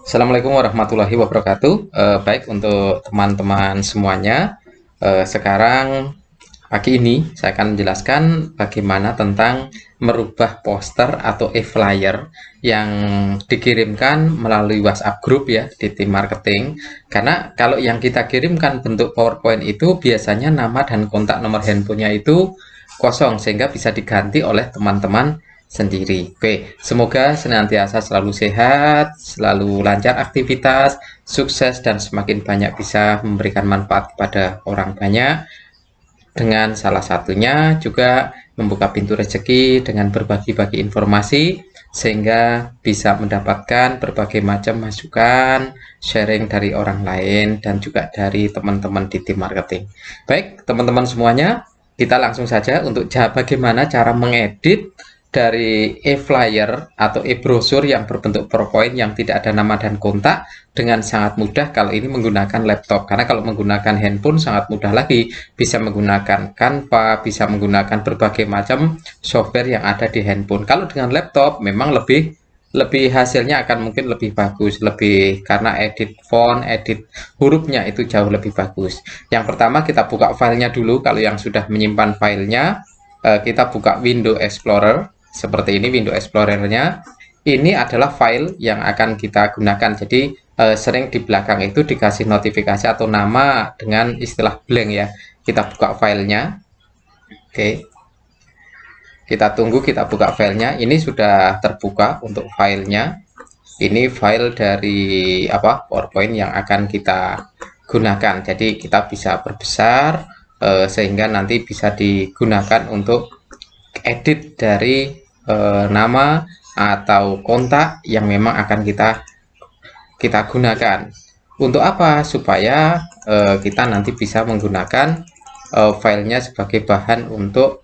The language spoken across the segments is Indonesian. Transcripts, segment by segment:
Assalamualaikum warahmatullahi wabarakatuh. Baik untuk teman-teman semuanya. Sekarang pagi ini saya akan menjelaskan bagaimana tentang merubah poster atau e-flyer yang dikirimkan melalui WhatsApp group ya di tim marketing. Karena kalau yang kita kirimkan bentuk PowerPoint itu biasanya nama dan kontak nomor handphonenya itu kosong sehingga bisa diganti oleh teman-teman sendiri. Oke, semoga senantiasa selalu sehat, selalu lancar aktivitas, sukses dan semakin banyak bisa memberikan manfaat kepada orang banyak. Dengan salah satunya juga membuka pintu rezeki dengan berbagi-bagi informasi sehingga bisa mendapatkan berbagai macam masukan, sharing dari orang lain dan juga dari teman-teman di tim marketing. Baik, teman-teman semuanya, kita langsung saja untuk bagaimana cara mengedit dari e-flyer atau e-brosur yang berbentuk PowerPoint yang tidak ada nama dan kontak dengan sangat mudah kalau ini menggunakan laptop. Karena kalau menggunakan handphone sangat mudah lagi, bisa menggunakan Canva, bisa menggunakan berbagai macam software yang ada di handphone. Kalau dengan laptop memang lebih lebih hasilnya akan mungkin lebih bagus, lebih karena edit font, edit hurufnya itu jauh lebih bagus. Yang pertama kita buka filenya dulu. Kalau yang sudah menyimpan filenya, kita buka Windows Explorer seperti ini. Windows Explorer-nya ini adalah file yang akan kita gunakan. Jadi sering di belakang itu dikasih notifikasi atau nama dengan istilah blank ya. Kita buka filenya. Oke, kita tunggu, kita buka filenya. Ini sudah terbuka untuk filenya. Ini file dari PowerPoint yang akan kita gunakan. Jadi kita bisa perbesar sehingga nanti bisa digunakan untuk edit dari nama atau kontak yang memang akan kita gunakan. Untuk apa? Supaya kita nanti bisa menggunakan filenya sebagai bahan untuk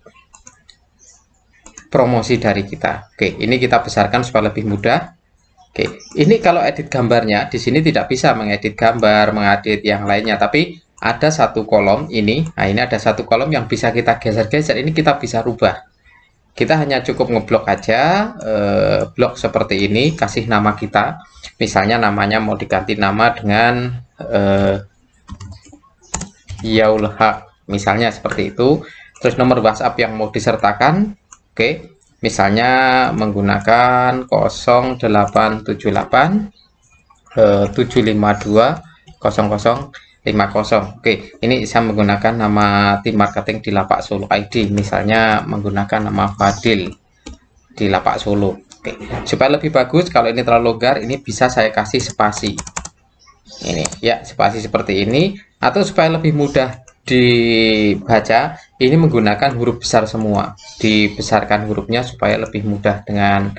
promosi dari kita. Oke, ini kita besarkan supaya lebih mudah. Oke, ini kalau edit gambarnya di sini tidak bisa mengedit gambar, mengedit yang lainnya, tapi ada satu kolom ini. Nah, ini ada satu kolom yang bisa kita geser-geser. Ini kita bisa rubah. Kita hanya cukup ngeblok aja, blok seperti ini, kasih nama kita. Misalnya namanya mau diganti nama dengan Yaulha, misalnya seperti itu. Terus nomor WhatsApp yang mau disertakan, oke, misalnya menggunakan 0878 752 0050. Oke, ini saya menggunakan nama tim marketing di Lapak Solo ID, misalnya menggunakan nama Fadil di Lapak Solo. Oke, supaya lebih bagus, kalau ini terlalu longgar, ini bisa saya kasih spasi. Ini ya, spasi seperti ini, atau supaya lebih mudah dibaca, ini menggunakan huruf besar semua. Dibesarkan hurufnya supaya lebih mudah dengan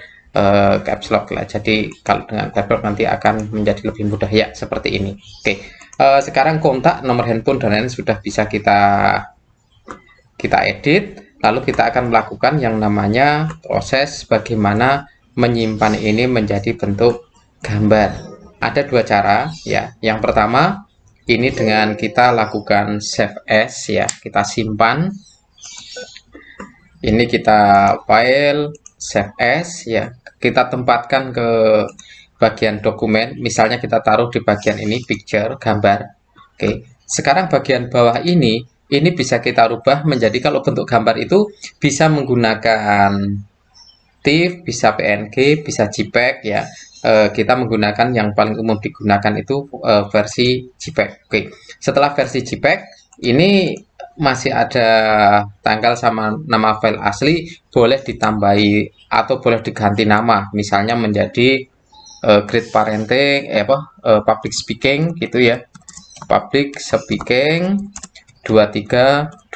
caps lock lah. Jadi kalau dengan caps lock nanti akan menjadi lebih mudah ya, seperti ini. Oke. Sekarang kontak, nomor handphone dan lain sudah bisa kita edit. Lalu kita akan melakukan yang namanya proses bagaimana menyimpan ini menjadi bentuk gambar. Ada dua cara ya. Yang pertama ini dengan kita lakukan save as ya, kita simpan. Ini kita file save as ya, kita tempatkan ke bagian dokumen, misalnya kita taruh di bagian ini picture, gambar. Oke, sekarang bagian bawah ini bisa kita rubah menjadi, kalau bentuk gambar itu bisa menggunakan TIFF, bisa PNG, bisa JPEG ya. Kita menggunakan yang paling umum digunakan itu versi JPEG. Oke, setelah versi JPEG ini masih ada tanggal sama nama file asli, boleh ditambahi atau boleh diganti nama, misalnya menjadi grade parenting, public speaking gitu ya, public speaking 23-24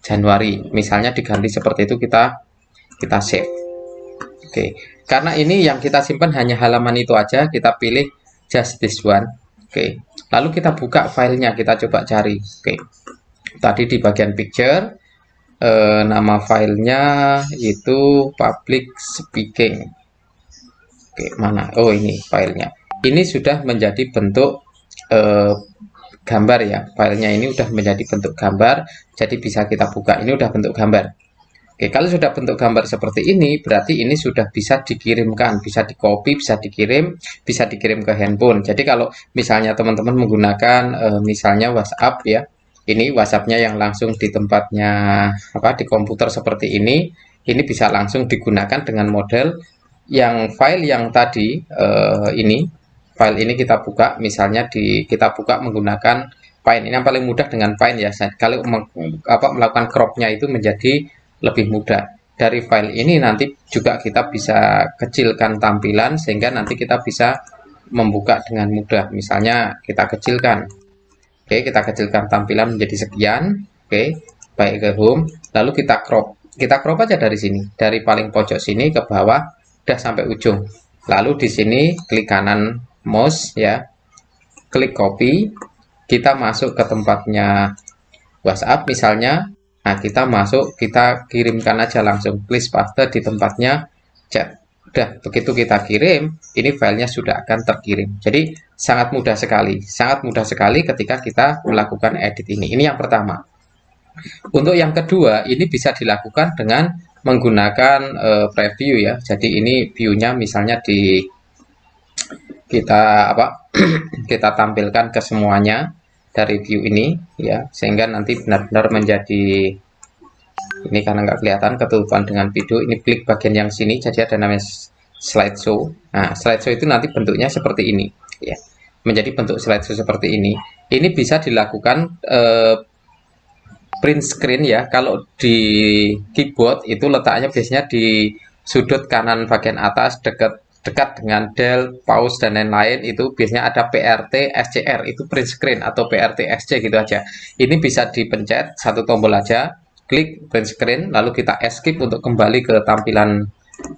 Januari, misalnya diganti seperti itu, kita save. Oke, karena ini yang kita simpan hanya halaman itu aja, kita pilih just this one. Oke, lalu kita buka filenya, kita coba cari. Oke, tadi di bagian picture, nama filenya itu public speaking. Oke, mana? Oh, ini filenya. Ini sudah menjadi bentuk gambar ya. Filenya ini sudah menjadi bentuk gambar, jadi bisa kita buka. Ini udah bentuk gambar. Oke, kalau sudah bentuk gambar seperti ini, berarti ini sudah bisa dikirimkan, bisa di-copy, bisa dikirim ke handphone. Jadi kalau misalnya teman-teman menggunakan misalnya WhatsApp ya, ini WhatsApp-nya yang langsung di tempatnya di komputer seperti ini bisa langsung digunakan dengan model yang file yang tadi file ini kita buka, misalnya kita buka menggunakan Paint. Ini yang paling mudah dengan Paint ya. Kalau melakukan cropnya itu menjadi lebih mudah. Dari file ini nanti juga kita bisa kecilkan tampilan sehingga nanti kita bisa membuka dengan mudah. Misalnya kita kecilkan. Oke, kita kecilkan tampilan menjadi sekian. Oke, baik ke home. Lalu kita crop. Kita crop aja dari sini. Dari paling pojok sini ke bawah udah sampai ujung. Lalu di sini klik kanan mouse ya. Klik copy. Kita masuk ke tempatnya WhatsApp misalnya. Nah, kita masuk, kita kirimkan aja langsung please paste di tempatnya chat. Udah, begitu kita kirim, ini filenya sudah akan terkirim. Jadi, sangat mudah sekali ketika kita melakukan edit ini. Ini yang pertama. Untuk yang kedua, ini bisa dilakukan dengan menggunakan preview ya. Jadi, ini view-nya misalnya kita kita tampilkan ke semuanya dari view ini ya, sehingga nanti benar-benar menjadi ini karena nggak kelihatan ketutupan dengan video. Ini klik bagian yang sini, jadi ada namanya slideshow. Nah, slideshow itu nanti bentuknya seperti ini ya, menjadi bentuk slideshow seperti ini. Ini bisa dilakukan print screen ya. Kalau di keyboard itu letaknya biasanya di sudut kanan bagian atas dekat dengan del, pause dan lain-lain, itu biasanya ada PRT SCR, itu print screen atau PRT SC gitu aja. Ini bisa dipencet satu tombol aja, klik print screen, lalu kita escape untuk kembali ke tampilan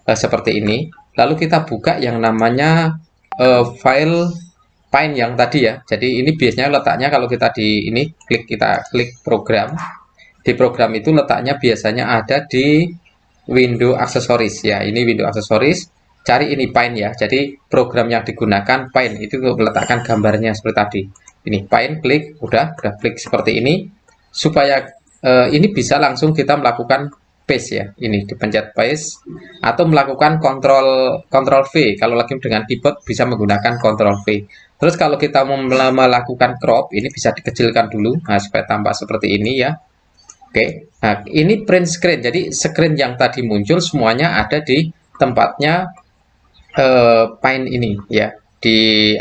seperti ini. Lalu kita buka yang namanya file Paint yang tadi ya. Jadi ini biasanya letaknya kalau kita kita klik program. Di program itu letaknya biasanya ada di window aksesoris ya. Ini window aksesoris. Cari ini Paint ya. Jadi program yang digunakan Paint itu untuk meletakkan gambarnya seperti tadi. Ini Paint, klik, udah klik seperti ini. Supaya ini bisa langsung kita melakukan paste ya. Ini dipencet paste atau melakukan Ctrl V. Kalau lagi dengan keyboard bisa menggunakan Ctrl V. Terus kalau kita mau melakukan crop, ini bisa dikecilkan dulu supaya tampak seperti ini ya. Oke. Nah, ini print screen. Jadi screen yang tadi muncul semuanya ada di tempatnya Paint ini ya. Di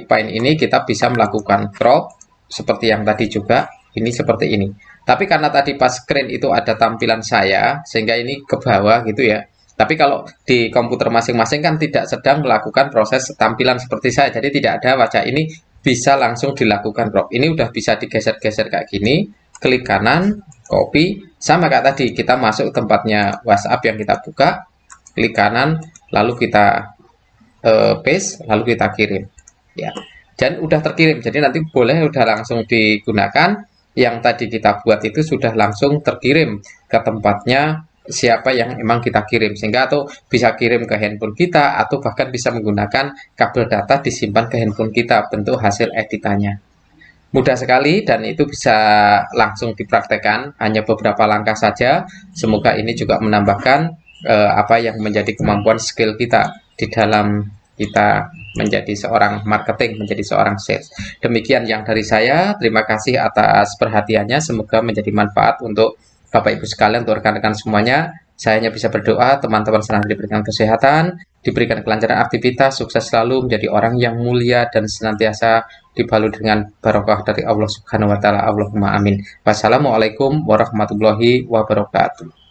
Paint ini kita bisa melakukan crop seperti yang tadi juga. Ini seperti ini. Tapi karena tadi pas screen itu ada tampilan saya, sehingga ini ke bawah gitu ya. Tapi kalau di komputer masing-masing kan tidak sedang melakukan proses tampilan seperti saya, jadi tidak ada wajah ini, bisa langsung dilakukan crop. Ini udah bisa digeser-geser kayak gini, klik kanan, copy, sama kayak tadi, kita masuk tempatnya WhatsApp yang kita buka, klik kanan, lalu kita paste, lalu kita kirim. Ya, dan udah terkirim, jadi nanti boleh udah langsung digunakan. Yang tadi kita buat itu sudah langsung terkirim ke tempatnya siapa yang emang kita kirim, sehingga atau bisa kirim ke handphone kita atau bahkan bisa menggunakan kabel data disimpan ke handphone kita bentuk hasil editannya. Mudah sekali dan itu bisa langsung dipraktekkan, hanya beberapa langkah saja. Semoga ini juga menambahkan apa yang menjadi kemampuan skill kita di dalam kita menjadi seorang marketing, menjadi seorang sales. Demikian yang dari saya. Terima kasih atas perhatiannya. Semoga menjadi manfaat untuk Bapak Ibu sekalian, untuk rekan-rekan semuanya. Saya hanya bisa berdoa teman-teman selalu diberikan kesehatan, diberikan kelancaran aktivitas, sukses selalu, menjadi orang yang mulia dan senantiasa dibalut dengan barokah dari Allah Subhanahu wa taala. Allahumma amin. Wassalamualaikum warahmatullahi wabarakatuh.